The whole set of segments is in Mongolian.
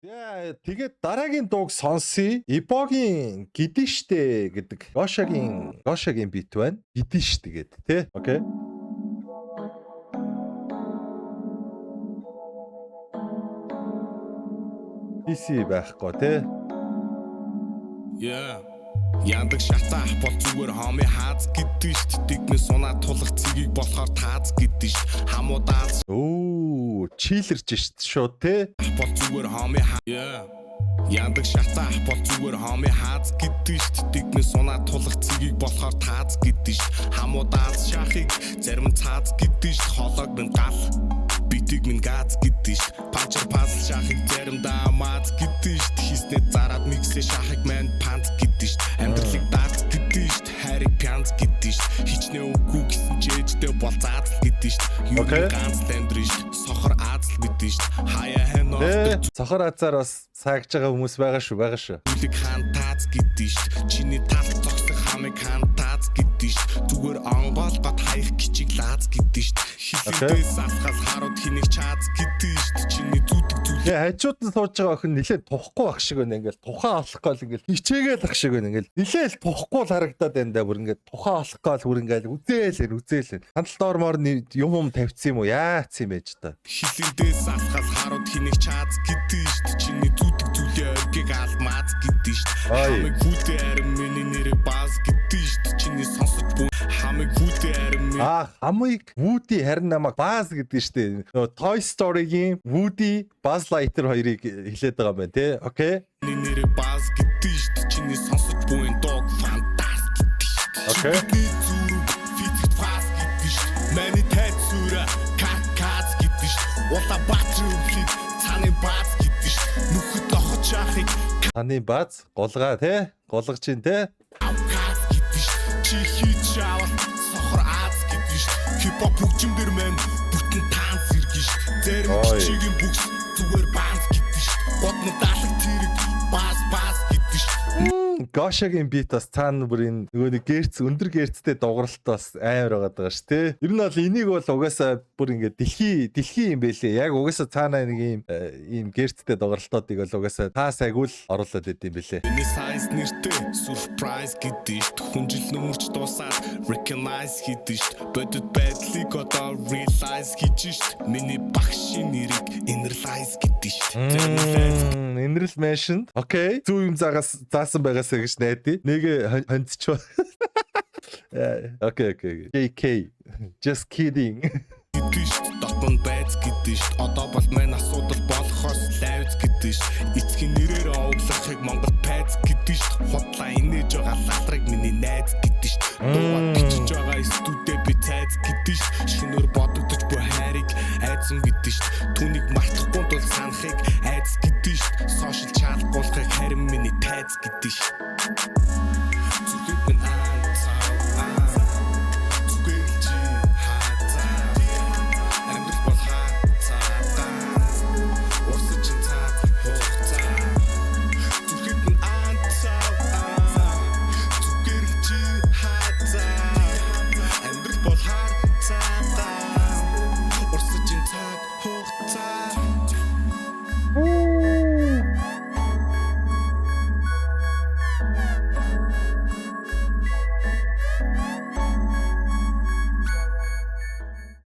Яа тэгээд дараагийн дууг сонсъё. Ибогийн гидэн штэ гэдэг. Гошагийн бит байна. Гидэн штэ гэдэг тий. Окей. PC байхгүй тий. Yeah. Яндаг шатаах бол зүгээр хомын хааз гэдэг шít. Дэгмэн сунаа тулах цэгийг болохоор тааз гэдэг шít. Хамуудааз Чилэрч шít шууд тий. бол зүгээр хомын хаа. Yeah. Яндаг шатаах бол зүгээр хомын хааз гэдэг шít. Дэгмэн сунаа тулах цэгийг болохоор тааз гэдэг шít. Хамуудааз шахыг зарим нь цааз гэдэг шít. Хологд минь гал битиг минь гааз гэдэг шít. Панчер пас шахыг заримдаа мааз гэдэг шít. Хийснээ зараад миксээ шахыг мань панц гэдэг шít. Амьдралыг даац гэдэг шít. Хайрыг пянц гэдэг шít. Хичнээн үгүй гэсэн чэждээ бол заазл гэдэг шít. Юу ганц амьдрын шít. Сохор аазл гэдэг шít. Хаяа хэнэ Сохор азар бас саагж байгаа хүмүүс байгаа шүү. Үлэг хаан тааз гэдэг шít. Чиний тал зогсох хамыг хаан тааз гэдэг шít. Зүгээр онгоолгоод хаях кичиг лааз гэдэг шít. Хилэндээс асхаас харууд хэнийг чааз гэдэг шít. Чиний зүудэг зүйл Хажууд нь сууж байгаа охин нилээн тухгүй байх шиг байна. Ингээл тухайн олохгүй л ингээл хичээгээл ах шиг байна. Ингээл нилээл тухгүй л харагдаад байна да. Бүр ингээд тухайн олохгүй л бүр ингээл үзээлэн. Хандлт ормоор юм тавьчихсан юм уу? Яац юм байж та. хилэндээс асхаас харууд хэнийг чааз гэдэг шít. Чиний зүудэг зүйлээ оргийг алмааз гэдэг шít. Хамыг хүүтэй арим миний нэрээ бааз гэдэг шít. Чиний сонсож буй хамыг хүүтэй арим Хамыг Woody харин намайг Buzz гэдэг штэ. Нөгөө Toy Story-гийн Woody, Buzz Lightyear хоёрыг хэлээд байгаа юм байна тий. Окей. нэрээ бааз гэдэг шít. Чиний сонсож буй дог фантастик гэдэг шít. Окей. Зүрх физик фас гэдэг шít. Мани тайцуура какац гэдэг шít. Ула батрын цааны бааз гэдэг шít. Нүхэд лохож яахыг Таны Buzz гулгаа тий. Гулгаж чинь тий. авказ гэдэг шít. Чи хийж авал сохор ааз гэдэг шít. Хипхоп хөгжимдөр мэн бүтэн таанц иргэн шít. Зарим чигийн бүкс зүгээр баанц гэдэг шít. Годны даалгад тэрэг бааз гэдэг шít. Гошагийн бит бас цаана бүрийн нөгөө нэг өндөр герцтэй дууралт бас амар байгаа шүү тий. Ер нь бол энийг бол угаасаа бүр ингээд дэлхий юм бэлээ. Яг угаасаа цаана нэг ийм герцтэй дууралтуудыг бол угаасаа та сайгуул оруулаад идэв юм бэлээ. Энэ сайенс нэртэй surprise гэдэг шít. Хүнжил нөмөрч дуусаад recognize гэдэг шít. Бодит байдлыг одоо realize хийж шít. Миний багшийн нэрийг analyze гэдэг шít. Энэрл mentioned. Окей. Зүү юм заасан байгаасаа гэж найдаа. Нэг хандчихва. Окей. JK. Just kidding. гэдэг шít. Дотон байц гэдэг шít. Одоо бол мань асуудал болохоос лайвц гэдэг шít. Эцгийн нэрээр овоглохыг Монгол пайц гэдэг шít. Худлаа инээж байгаа латрыг миний найз гэдэг шít. Дуугаа бичиж байгаа студид би цайз гэдэг шít. Шинээр бодогдож буй хайрыг айдсан гэдэг шít. Түүнийг мартахгүй тул санахыг айц гэдэг шít. Сошиал чаалгуулахыг харин миний тайз гэдэг шít. Зүгт минь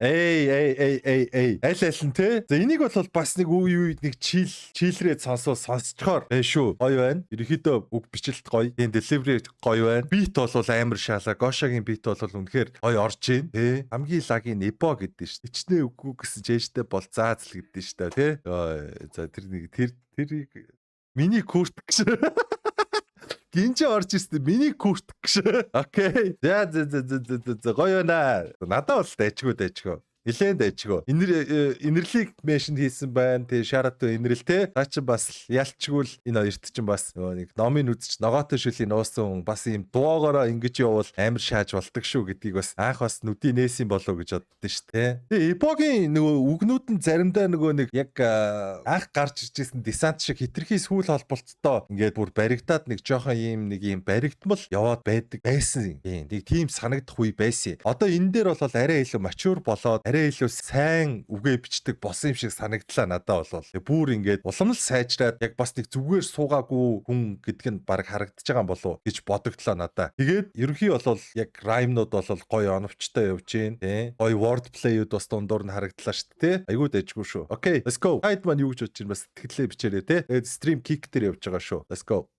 Эй. Аль нь те. За энийг бол бас нэг үе нэг чийлрээд сонсчоор шүү. Гоё байна. Ерөнхийдөө үг бичлэлт гоё. Тийм delivery гоё байна. Бит бол амар шаалаа. Гошагийн бит бол үнэхээр гоё орж ийн. Тэ. Хамгийн лагийн Nebo гэдэг шүү. Ичнээ үгүй гэсэн чэжтэй бол заазл гэдэг шүү те. За тэрийг миний курт гэж. Гинжи орж ирсэн миний курт гэж. Окей. За гоё байна. Надад бол дайчгүй. Нилээн дайчгүй. Инэрлийг меншн хийсэн байна. Тэгээ шарат инэрлтэй. Та чи бас ялчгүй л энэ хоёрт чинь бас нэг номын үзэж ногоотой шүлийн нуусан бас ийм дуогоороо ингэж явбал амар шааж болдог шүү гэдгийг бас анх бас нүдийн нээсэн болов гэж боддоо шүү дээ. Тэгээ эпогийн нөгөө үгнүүд нь заримдаа нөгөө нэг яг анх гарч иржсэн десант шиг хитрхи сүүл холболцтой ингээд бүр баригдаад нэг жоохон ийм баригдмал яваад байдаг байсан. Нэг тийм санагдах үе байсан. Одоо энэ дээр бол арай илүү мачур болоод арай илүү сайн үгээ бичдэг болсон юм шиг санагдлаа надад бол. Бүр ингээд улам л сайжраад яг бас нэг зүгээр суугаагүй хүн гэдг нь баг харагдаж байгаа юм болов гэж бодогдлоо надад. Тэгээд ерөнхий бол яг раймнууд бол гоё оновчтой явж гин тий. Гоё word play-уд бас дундуур нь харагдлаа шүү дээ. Айгуу дэжгүй шүү. Окей, let's go. Хайд маань юу гэж бодож байна бас сэтгэлээ бичээрэй тий. Тэгээд stream kick дээр явж байгаа шүү. Let's go.